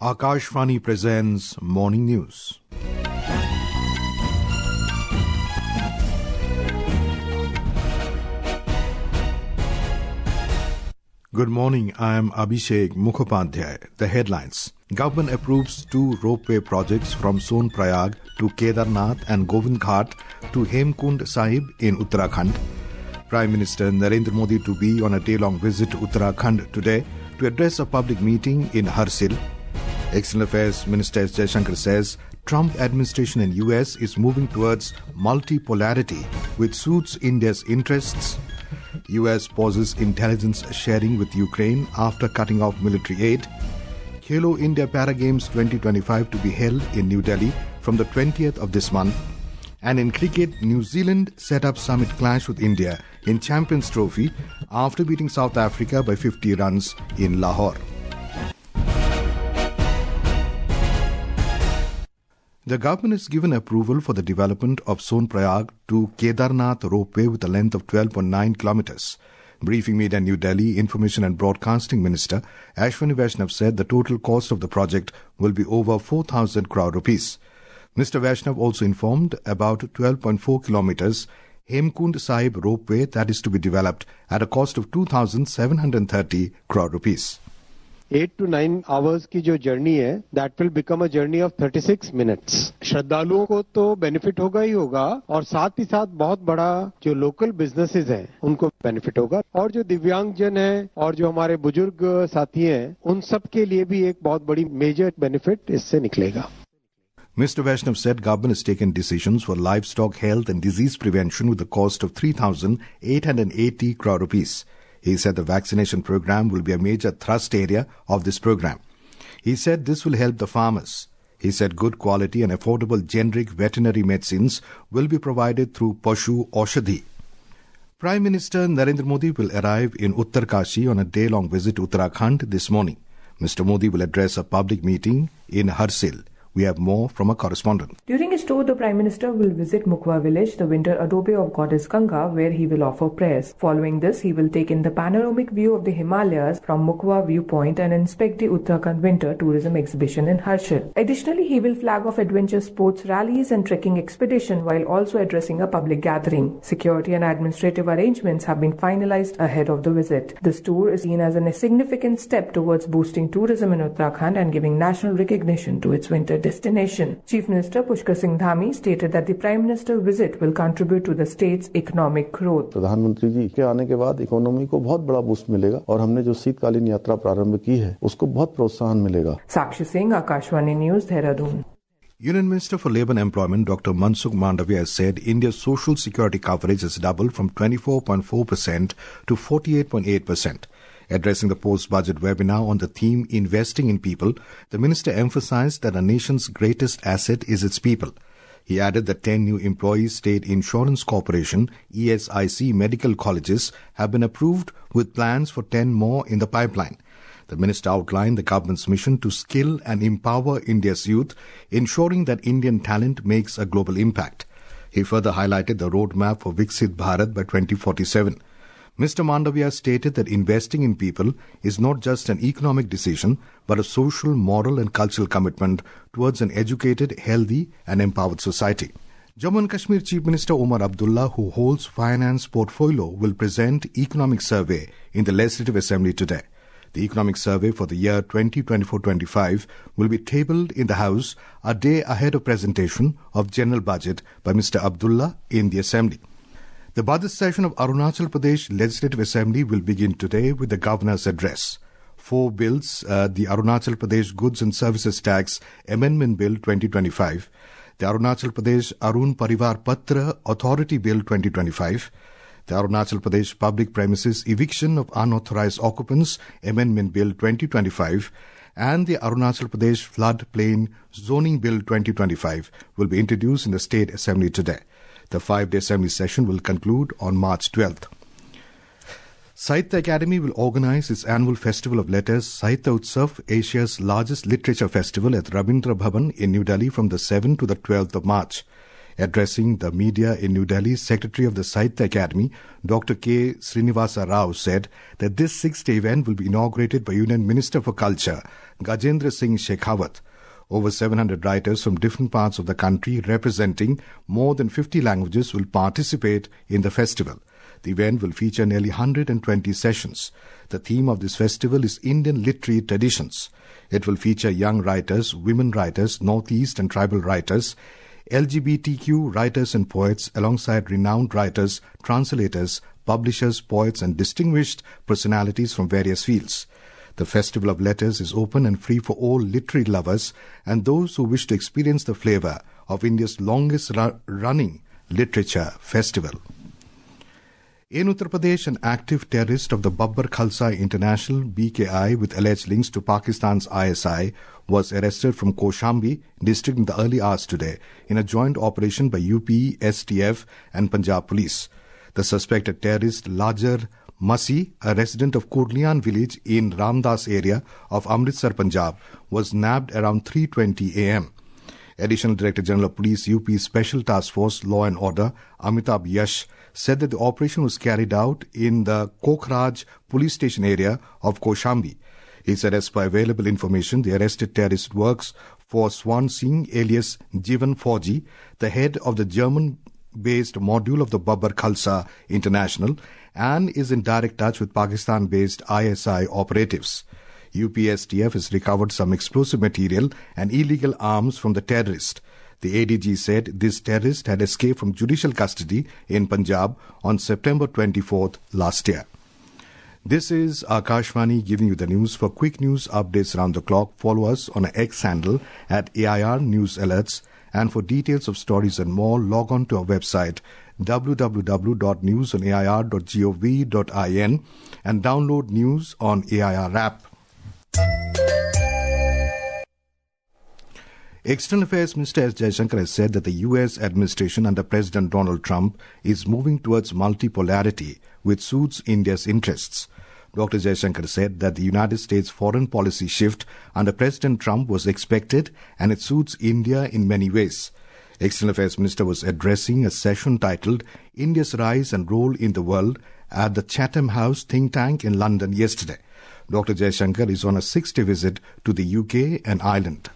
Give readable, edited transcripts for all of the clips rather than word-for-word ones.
Akashvani presents Morning News. Good morning, I am Abhishek Mukhopadhyay. The headlines. Government approves 2 ropeway projects from Sonprayag to Kedarnath and Govindghat to Hemkund Sahib in Uttarakhand. Prime Minister Narendra Modi to be on a day-long visit to Uttarakhand today to address a public meeting in Harsil. External Affairs Minister S Jaishankar says Trump administration in US is moving towards multipolarity which suits India's interests. US pauses intelligence sharing with Ukraine after cutting off military aid. Khelo India Para Games 2025 to be held in New Delhi from the 20th of this month. And in cricket, New Zealand set up summit clash with India in Champions Trophy after beating South Africa by 50 runs in Lahore. The government has given approval for the development of Sonprayag to Kedarnath ropeway with a length of 12.9 kilometers. Briefing media in New Delhi, Information and Broadcasting Minister Ashwani said the total cost of the project will be over 4,000 crore rupees. Mr. Vaishnav also informed about 12.4 kilometers Hemkund Sahib ropeway that is to be developed at a cost of 2,730 crore rupees. 8 to 9 hours की जो journey है that will become a journey of 36 minutes. श्रद्धालुओं को तो benefit होगा ही होगा और साथ ही साथ बहुत बड़ा जो लोकल बिजनेसेस हैं उनको बेनिफिट होगा और जो दिव्यांगजन हैं और जो हमारे बुजुर्ग साथी हैं उन सब के लिए भी एक बहुत बड़ी मेजर बेनिफिट इससे निकलेगा. Mr. Vaishnav said government has taken decisions for livestock health and disease prevention with a cost of 3,880 crore rupees. He said the vaccination program will be a major thrust area of this program. He said this will help the farmers. He said good quality and affordable generic veterinary medicines will be provided through Pashu Aushadhi. Prime Minister Narendra Modi will arrive in Uttarkashi on a day-long visit to Uttarakhand this morning. Mr. Modi will address a public meeting in Harsil. We have more from a correspondent. During his tour, the Prime Minister will visit Mukwa village, the winter abode of goddess Ganga, where he will offer prayers. Following this, he will take in the panoramic view of the Himalayas from Mukwa viewpoint and inspect the Uttarakhand winter tourism exhibition in Harsil. Additionally, he will flag off adventure sports rallies and trekking expedition while also addressing a public gathering. Security and administrative arrangements have been finalized ahead of the visit. This tour is seen as a significant step towards boosting tourism in Uttarakhand and giving national recognition to its winter destination. Chief Minister Pushkar Singh Dhami stated that the Prime Minister visit will contribute to the state's economic growth. प्रधानमंत्री जी के आने के बाद economy को बहुत बड़ा boost मिलेगा और हमने जो शीतकालीन यात्रा प्रारंभ की है उसको बहुत प्रोत्साहन मिलेगा. Sakshi Singh, Akashvani News, Dehradun. Union Minister for Labour and Employment Dr. Mansukh Mandavia has said India's social security coverage has doubled from 24.4% to 48.8%. Addressing the post-budget webinar on the theme Investing in People, the minister emphasized that a nation's greatest asset is its people. He added that 10 new employees State Insurance Corporation ESIC medical colleges have been approved with plans for 10 more in the pipeline. The minister outlined the government's mission to skill and empower India's youth, ensuring that Indian talent makes a global impact. He further highlighted the roadmap for Viksit Bharat by 2047. Mr. Mandavia stated that investing in people is not just an economic decision, but a social, moral and cultural commitment towards an educated, healthy and empowered society. Jammu and Kashmir Chief Minister Omar Abdullah, who holds finance portfolio, will present economic survey in the Legislative Assembly today. The economic survey for the year 2024-25 will be tabled in the House a day ahead of presentation of General Budget by Mr. Abdullah in the Assembly. The budget session of Arunachal Pradesh Legislative Assembly will begin today with the Governor's address. 4 bills, the Arunachal Pradesh Goods and Services Tax Amendment Bill 2025, the Arunachal Pradesh Arun Parivar Patra Authority Bill 2025, the Arunachal Pradesh Public Premises Eviction of Unauthorized Occupants Amendment Bill 2025, and the Arunachal Pradesh Floodplain Zoning Bill 2025 will be introduced in the State Assembly today. The 5-day assembly session will conclude on March 12th. Sahitya Academy will organize its annual Festival of Letters Sahitya Utsav, Asia's largest literature festival at Rabindra Bhavan in New Delhi from the 7th to the 12th of March. Addressing the media in New Delhi, Secretary of the Sahitya Academy, Dr. K. Srinivasa Rao, said that this six-day event will be inaugurated by Union Minister for Culture, Gajendra Singh Shekhawat. Over 700 writers from different parts of the country representing more than 50 languages will participate in the festival. The event will feature nearly 120 sessions. The theme of this festival is Indian literary traditions. It will feature young writers, women writers, Northeast and tribal writers, LGBTQ writers and poets alongside renowned writers, translators, publishers, poets and distinguished personalities from various fields. The Festival of Letters is open and free for all literary lovers and those who wish to experience the flavour of India's longest running literature festival. In Uttar Pradesh, an active terrorist of the Babbar Khalsa International BKI with alleged links to Pakistan's ISI was arrested from Kaushambi district in the early hours today in a joint operation by UP, STF and Punjab Police. The suspected terrorist Lajar Masi, a resident of Kurlian village in Ramdas area of Amritsar, Punjab, was nabbed around 3:20 a.m. Additional Director General of Police UP Special Task Force Law and Order Amitabh Yash said that the operation was carried out in the Kokhraj police station area of Kaushambi. He said as per available information, the arrested terrorist works for Swan Singh alias Jivan Fauji, the head of the German-based module of the Babbar Khalsa International, and is in direct touch with Pakistan-based ISI operatives. UPSTF has recovered some explosive material and illegal arms from the terrorist. The ADG said this terrorist had escaped from judicial custody in Punjab on September 24th last year. This is Akashvani giving you the news. For quick news updates around the clock, follow us on our X handle at AIR News Alerts. And for details of stories and more, log on to our website www.newsonair.gov.in and download news on AIR app. External Affairs Minister S Jaishankar has said that the US administration under President Donald Trump is moving towards multipolarity, which suits India's interests. Dr. Jaishankar said that the United States foreign policy shift under President Trump was expected and it suits India in many ways. External Affairs Minister was addressing a session titled India's Rise and Role in the World at the Chatham House think tank in London yesterday. Dr. Jaishankar is on a 6-day visit to the UK and Ireland.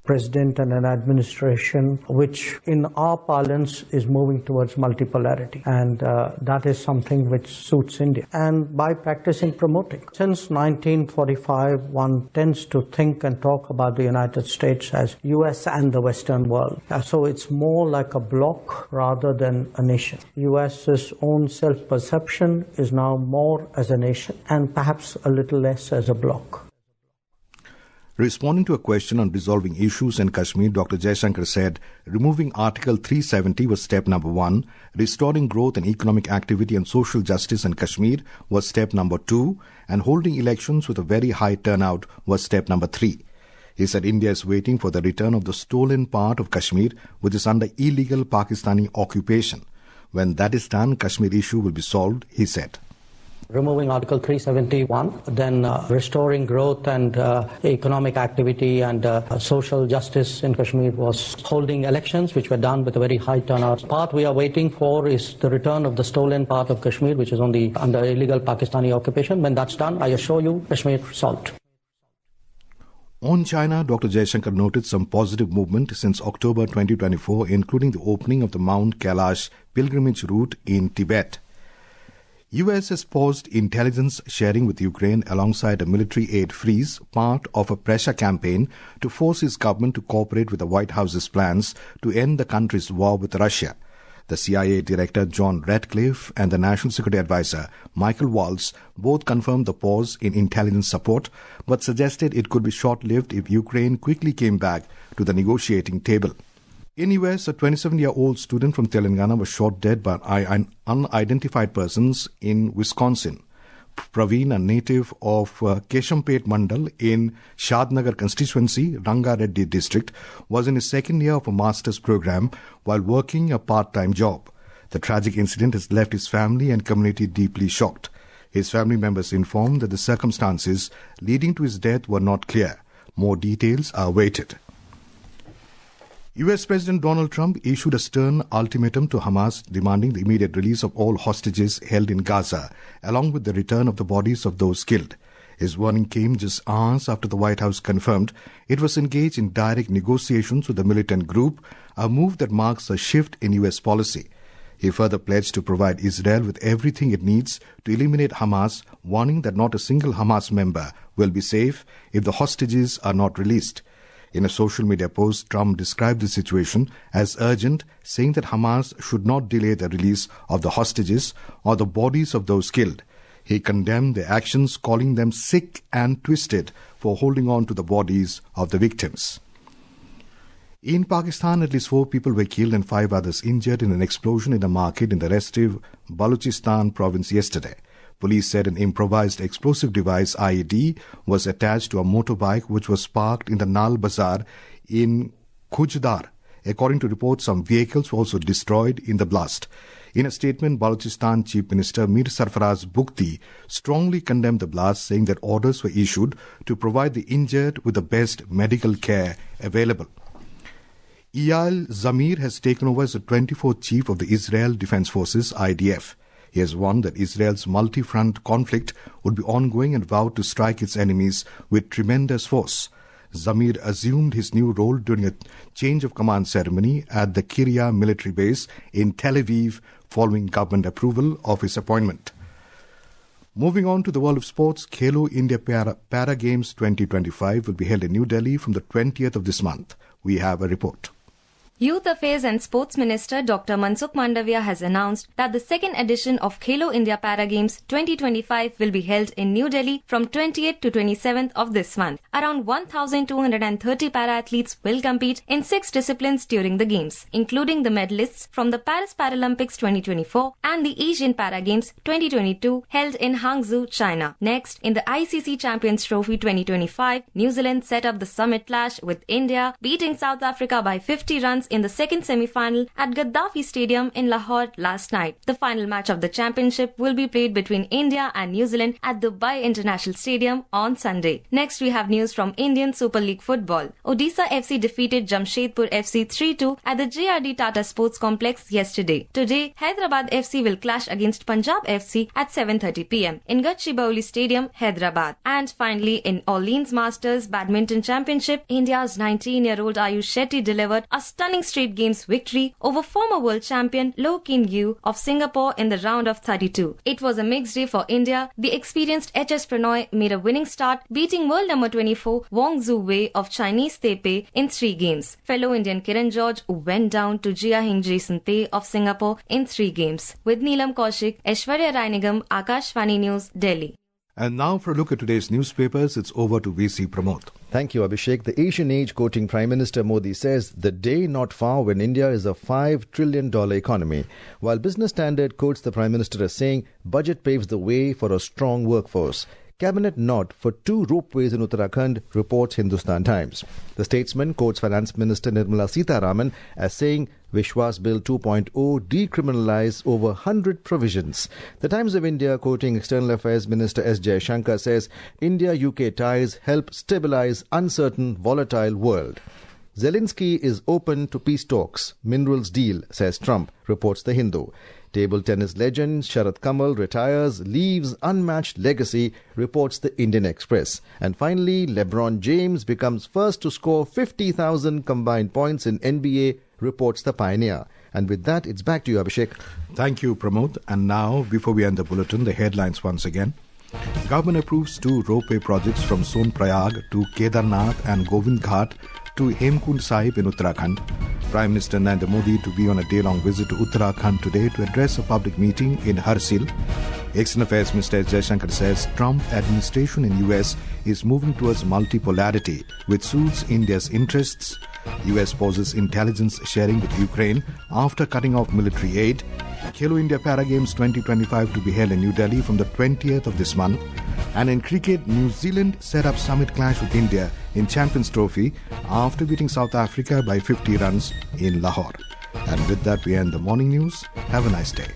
President and an administration which in our parlance is moving towards multipolarity, and that is something which suits India, and by practicing promoting. Since 1945 one tends to think and talk about the United States as US and the Western world, so it's more like a bloc rather than a nation. US's own self-perception is now more as a nation and perhaps a little less as a bloc. Responding to a question on resolving issues in Kashmir, Dr. Jaishankar said removing Article 370 was step number 1, restoring growth and economic activity and social justice in Kashmir was step number 2, and holding elections with a very high turnout was step number 3. He said India is waiting for the return of the stolen part of Kashmir, which is under illegal Pakistani occupation. When that is done, Kashmir issue will be solved, he said. Removing Article 371, then restoring growth and economic activity and social justice in Kashmir was holding elections which were done with a very high turnout. The part we are waiting for is the return of the stolen part of Kashmir, which is under illegal Pakistani occupation. When that's done, I assure you, Kashmir solved. On China, Dr. Jaishankar noted some positive movement since October 2024, including the opening of the Mount Kailash pilgrimage route in Tibet. US has paused intelligence sharing with Ukraine alongside a military aid freeze, part of a pressure campaign to force its government to cooperate with the White House's plans to end the country's war with Russia. The CIA Director John Ratcliffe and the National Security Advisor Michael Waltz both confirmed the pause in intelligence support, but suggested it could be short-lived if Ukraine quickly came back to the negotiating table. In US, a 27-year-old student from Telangana was shot dead by unidentified persons in Wisconsin. Praveen, a native of Keshampet Mandal in Shadnagar constituency, Rangareddy district, was in his second year of a master's program while working a part-time job. The tragic incident has left his family and community deeply shocked. His family members informed that the circumstances leading to his death were not clear. More details are awaited. US President Donald Trump issued a stern ultimatum to Hamas demanding the immediate release of all hostages held in Gaza, along with the return of the bodies of those killed. His warning came just hours after the White House confirmed it was engaged in direct negotiations with the militant group, a move that marks a shift in US policy. He further pledged to provide Israel with everything it needs to eliminate Hamas, warning that not a single Hamas member will be safe if the hostages are not released. In a social media post, Trump described the situation as urgent, saying that Hamas should not delay the release of the hostages or the bodies of those killed. He condemned their actions, calling them sick and twisted for holding on to the bodies of the victims. In Pakistan, at least 4 people were killed and 5 others injured in an explosion in a market in the restive Balochistan province yesterday. Police said an improvised explosive device, IED, was attached to a motorbike which was parked in the Nal Bazaar in Khujdar. According to reports, some vehicles were also destroyed in the blast. In a statement, Balochistan Chief Minister Mir Sarfaraz Bukti strongly condemned the blast, saying that orders were issued to provide the injured with the best medical care available. Eyal Zamir has taken over as the 24th Chief of the Israel Defense Forces, IDF. He has warned that Israel's multi-front conflict would be ongoing and vowed to strike its enemies with tremendous force. Zamir assumed his new role during a change of command ceremony at the Kiryat military base in Tel Aviv following government approval of his appointment. Moving on to the world of sports, Khelo India Para Games 2025 will be held in New Delhi from the 20th of this month. We have a report. Youth Affairs and Sports Minister Dr. Mansukh Mandavia has announced that the second edition of Khelo India Para Games 2025 will be held in New Delhi from 20th to 27th of this month. Around 1,230 para-athletes will compete in 6 disciplines during the Games, including the medalists from the Paris Paralympics 2024 and the Asian Para Games 2022 held in Hangzhou, China. Next, in the ICC Champions Trophy 2025, New Zealand set up the summit clash with India, beating South Africa by 50 runs in the second semi-final at Gaddafi Stadium in Lahore last night. The final match of the championship will be played between India and New Zealand at Dubai International Stadium on Sunday. Next, we have news from Indian Super League football. Odisha FC defeated Jamshedpur FC 3-2 at the JRD Tata Sports Complex yesterday. Today, Hyderabad FC will clash against Punjab FC at 7:30 p.m. in Gachibowli Stadium, Hyderabad. And finally, in Orleans Masters Badminton Championship, India's 19-year-old Ayush Shetty delivered a stunning straight games victory over former world champion Loh Kin Yew of Singapore in the round of 32. It was a mixed day for India. The experienced HS Pranoy made a winning start, beating world number 24 Wang Zhu Wei of Chinese Taipei in 3 games. Fellow Indian Kiran George went down to Jia Hing Jason Tay of Singapore in 3 games. With Neelam Kaushik, Aishwarya Rainigam, Akashvani News, Delhi. And now for a look at today's newspapers, it's over to VC Pramod. Thank you, Abhishek. The Asian Age quoting Prime Minister Modi says, the day not far when India is a $5 trillion economy. While Business Standard quotes the Prime Minister as saying, budget paves the way for a strong workforce. Cabinet nod for 2 ropeways in Uttarakhand, reports Hindustan Times. The Statesman quotes Finance Minister Nirmala Sitharaman as saying, Vishwas Bill 2.0 decriminalize over 100 provisions. The Times of India, quoting External Affairs Minister S Jaishankar, says, India-UK ties help stabilize uncertain, volatile world. Zelensky is open to peace talks. Minerals deal, says Trump, reports The Hindu. Table tennis legend Sharat Kamal retires, leaves unmatched legacy, reports the Indian Express. And finally, LeBron James becomes first to score 50,000 combined points in NBA, reports the Pioneer. And with that, it's back to you, Abhishek. Thank you, Pramod. And now, before we end the bulletin, the headlines once again. Government approves 2 ropeway projects from Sonprayag to Kedarnath and Govindghat to Hemkund Sahib in Uttarakhand. Prime Minister Narendra Modi to be on a day-long visit to Uttarakhand today to address a public meeting in Harsil. External Affairs Minister S Jaishankar says Trump administration in US is moving towards multipolarity, which suits India's interests. US pauses intelligence sharing with Ukraine after cutting off military aid. Khelo India Para Games 2025 to be held in New Delhi from the 20th of this month. And in cricket, New Zealand set up summit clash with India in Champions Trophy after beating South Africa by 50 runs in Lahore. And with that, we end the morning news. Have a nice day.